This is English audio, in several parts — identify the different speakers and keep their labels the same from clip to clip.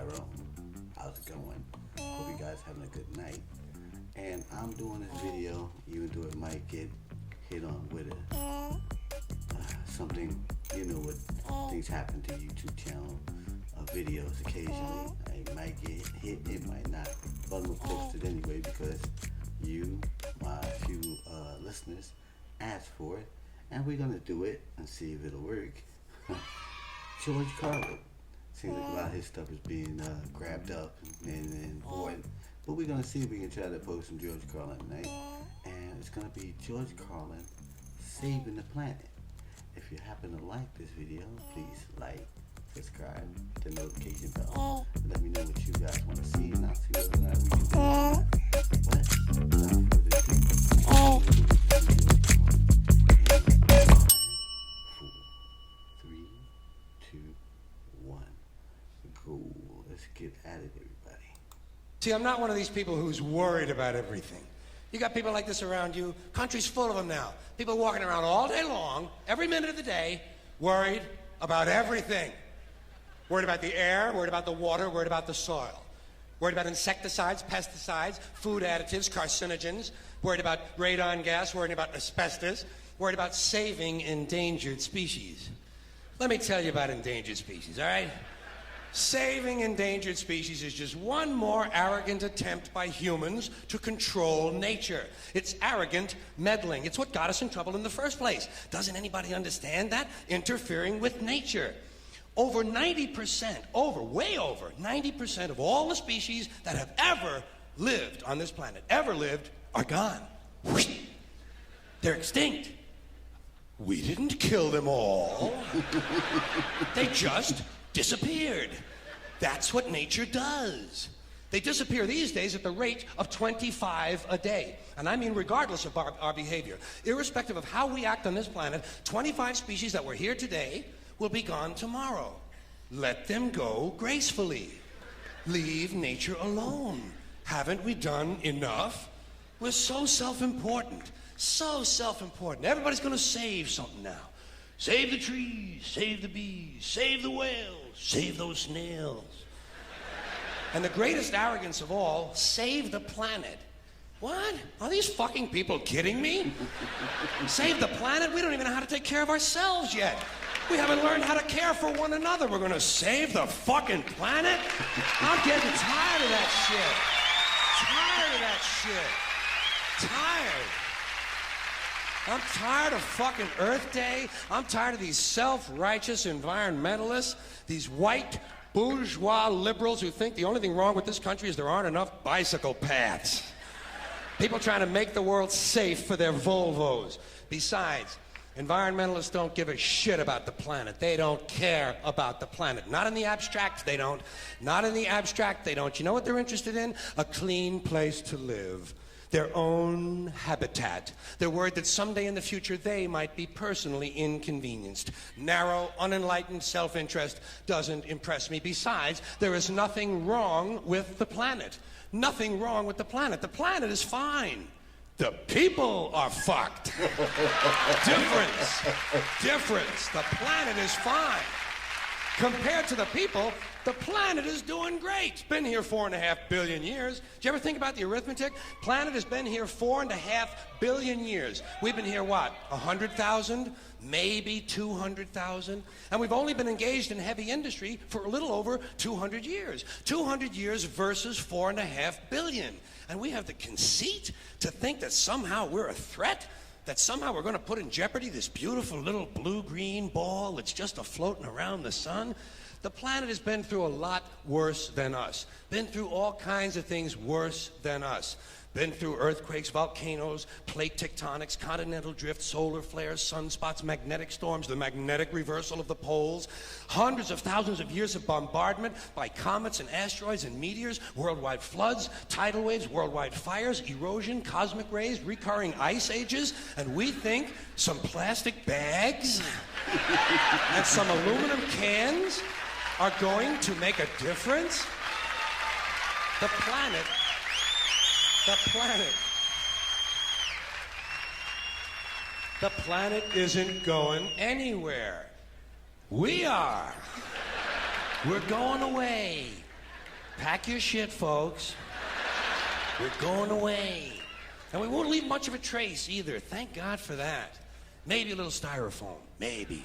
Speaker 1: Tyrone. How's it going? Hope you guys having a good night. And I'm doing this video, even though it might get hit on with something, you know what things happen to YouTube channel videos occasionally. It might get hit, it might not. But I'm going to post it anyway because you, my few listeners, asked for it. And we're going to do it and see if it'll work. George Carlin. Seems like a lot of his stuff is being grabbed up and void. But we're going to see if we can try to post some George Carlin tonight. And it's going to be George Carlin saving the planet. If you happen to like this video, please like, subscribe, the notification bell. And let me know what you guys want to see, and I'll see whether or not we can do it. But without further ado, 3, 2, 1, go. Let's get at it, everybody.
Speaker 2: See, I'm not one of these people who's worried about everything. You got people like this around you. Country's full of them now. People walking around all day long, every minute of the day, worried about everything. Worried about the air, worried about the water, worried about the soil. Worried about insecticides, pesticides, food additives, carcinogens. Worried about radon gas, worried about asbestos. Worried about saving endangered species. Let me tell you about endangered species, all right? Saving endangered species is just one more arrogant attempt by humans to control nature. It's arrogant meddling. It's what got us in trouble in the first place. Doesn't anybody understand that? Interfering with nature. Over 90%, way over 90% of all the species that have ever lived on this planet, are gone. They're extinct. We didn't kill them all. They just disappeared. That's what nature does. They disappear these days at the rate of 25 a day. And I mean regardless of our behavior. Irrespective of how we act on this planet, 25 species that were here today will be gone tomorrow. Let them go gracefully. Leave nature alone. Haven't we done enough? We're so self-important. So self-important. Everybody's going to save something now. Save the trees, save the bees, save the whales, save those snails. And the greatest arrogance of all, save the planet. What? Are these fucking people kidding me? Save the planet? We don't even know how to take care of ourselves yet. We haven't learned how to care for one another. We're gonna save the fucking planet? I'm getting tired of that shit. Tired of that shit. Tired. I'm tired of fucking Earth Day. I'm tired of these self-righteous environmentalists, these white bourgeois liberals who think the only thing wrong with this country is there aren't enough bicycle paths. People trying to make the world safe for their Volvos. Besides, environmentalists don't give a shit about the planet. They don't care about the planet. Not in the abstract, they don't. Not in the abstract, they don't. You know what they're interested in? A clean place to live. Their own habitat. They're worried that someday in the future they might be personally inconvenienced. Narrow, unenlightened self-interest doesn't impress me. Besides, there is nothing wrong with the planet. Nothing wrong with the planet. The planet is fine. The people are fucked. Difference. The planet is fine. Compared to the people, the planet is doing great. It's been here 4.5 billion years. Did you ever think about the arithmetic? Planet has been here 4.5 billion years. We've been here, what, 100,000? Maybe 200,000? And we've only been engaged in heavy industry for a little over 200 years. 200 years versus 4.5 billion. And we have the conceit to think that somehow we're a threat? That somehow we're going to put in jeopardy this beautiful little blue-green ball that's just a-floating around the sun? The planet has been through a lot worse than us. Been through all kinds of things worse than us. Been through earthquakes, volcanoes, plate tectonics, continental drift, solar flares, sunspots, magnetic storms, the magnetic reversal of the poles, hundreds of thousands of years of bombardment by comets and asteroids and meteors, worldwide floods, tidal waves, worldwide fires, erosion, cosmic rays, recurring ice ages, and we think some plastic bags and some aluminum cans are going to make a difference? The planet isn't going anywhere. We are. We're going away. Pack your shit, folks. We're going away. And we won't leave much of a trace either. Thank God for that. Maybe a little styrofoam. Maybe.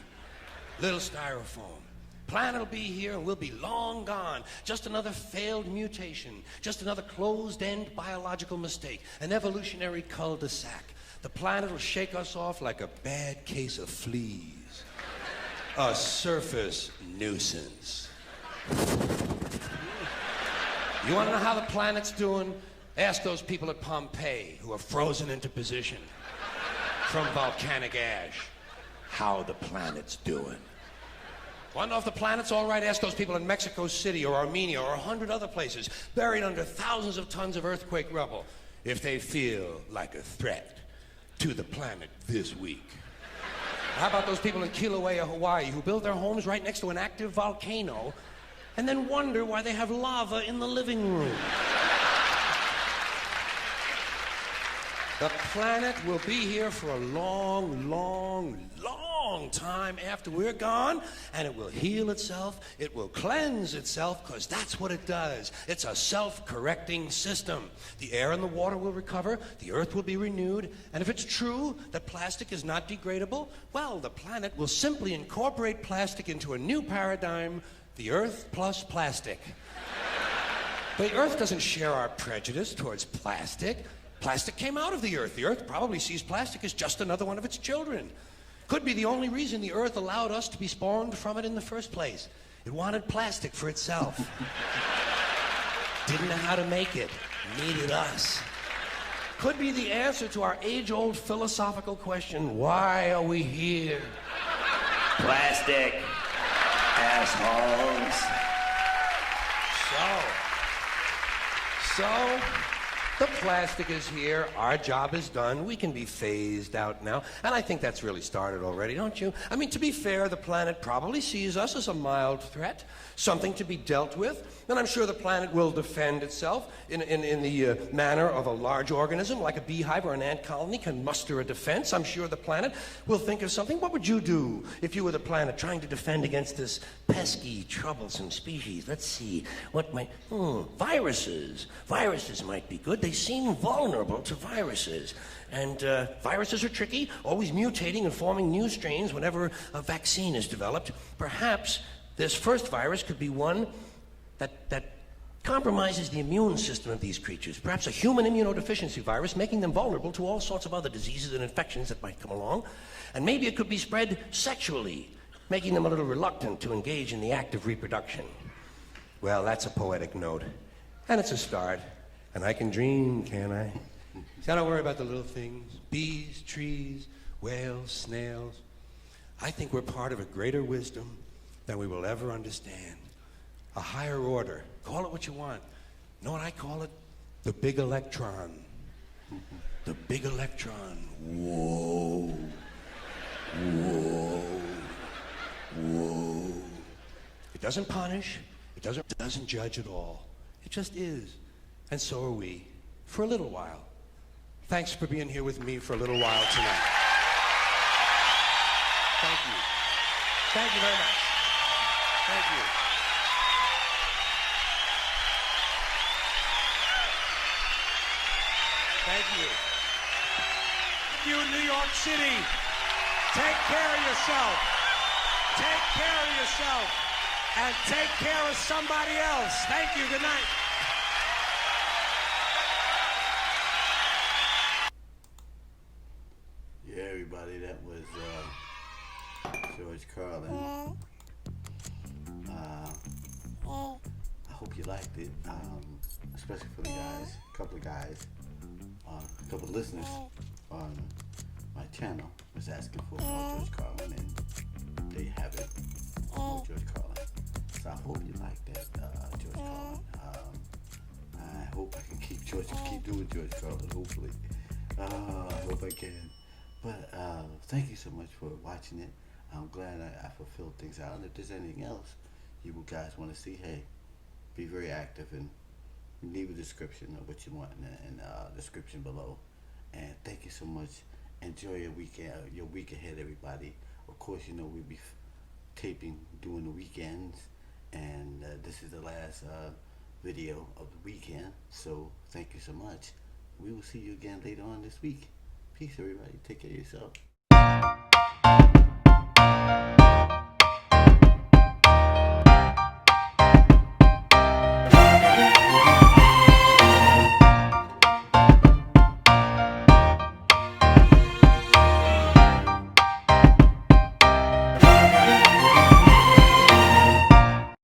Speaker 2: Little styrofoam. Planet will be here and we'll be long gone. Just another failed mutation. Just another closed-end biological mistake. An evolutionary cul-de-sac. The planet will shake us off like a bad case of fleas. A surface nuisance. You want to know how the planet's doing? Ask those people at Pompeii who are frozen into position from volcanic ash how the planet's doing. Want to know if the planet's all right? Ask those people in Mexico City or Armenia or 100 other places buried under thousands of tons of earthquake rubble if they feel like a threat to the planet this week. How about those people in Kilauea, Hawaii who build their homes right next to an active volcano and then wonder why they have lava in the living room? The planet will be here for a long, long, long time after we're gone, and it will heal itself, it will cleanse itself, because that's what it does. It's a self-correcting system. The air and the water will recover, the earth will be renewed, and if it's true that plastic is not degradable, well, the planet will simply incorporate plastic into a new paradigm, the earth plus plastic. The earth doesn't share our prejudice towards plastic. Plastic came out of the earth. The earth probably sees plastic as just another one of its children. Could be the only reason the earth allowed us to be spawned from it in the first place. It wanted plastic for itself. Didn't know how to make it. Needed us. Could be the answer to our age-old philosophical question, why are we here? Plastic. Assholes. So, the plastic is here, our job is done, we can be phased out now, and I think that's really started already, don't you? I mean, to be fair, the planet probably sees us as a mild threat, something to be dealt with, and I'm sure the planet will defend itself in the manner of a large organism, like a beehive or an ant colony can muster a defense. I'm sure the planet will think of something. What would you do if you were the planet trying to defend against this pesky, troublesome species? Let's see, what might... viruses. Viruses might be good. They seem vulnerable to viruses. And viruses are tricky, always mutating and forming new strains whenever a vaccine is developed. Perhaps this first virus could be one that compromises the immune system of these creatures. Perhaps a human immunodeficiency virus, making them vulnerable to all sorts of other diseases and infections that might come along. And maybe it could be spread sexually, making them a little reluctant to engage in the act of reproduction. Well, that's a poetic note. And it's a start. And I can dream, can't I? See, I don't worry about the little things. Bees, trees, whales, snails. I think we're part of a greater wisdom than we will ever understand. A higher order. Call it what you want. You know what I call it? The big electron. The big electron. Whoa. Whoa. Whoa. It doesn't punish. It doesn't judge at all. It just is. And so are we. For a little while. Thanks for being here with me for a little while tonight. Thank you. Thank you very much. Thank you. Thank you. You, New York City, take care of yourself. Take care of yourself. And take care of somebody else. Thank you. Good night.
Speaker 1: Yeah, everybody, that was George Carlin. I hope you liked it, especially for the guys, a couple of guys, a couple of listeners on my channel was asking for more George Carlin, and they have it, more George Carlin. So I hope you like that, George Carlin. I hope I can keep doing George Carlin, hopefully. I hope I can. But thank you so much for watching it. I'm glad I fulfilled things out. And if there's anything else you guys want to see, hey, be very active and leave a description of what you want in the description below. And thank you so much. Enjoy your week ahead, everybody. Of course, you know we'll be taping during the weekends, and this is the last video of the weekend. So thank you so much. We will see you again later on this week. Peace, everybody. Take care of yourself.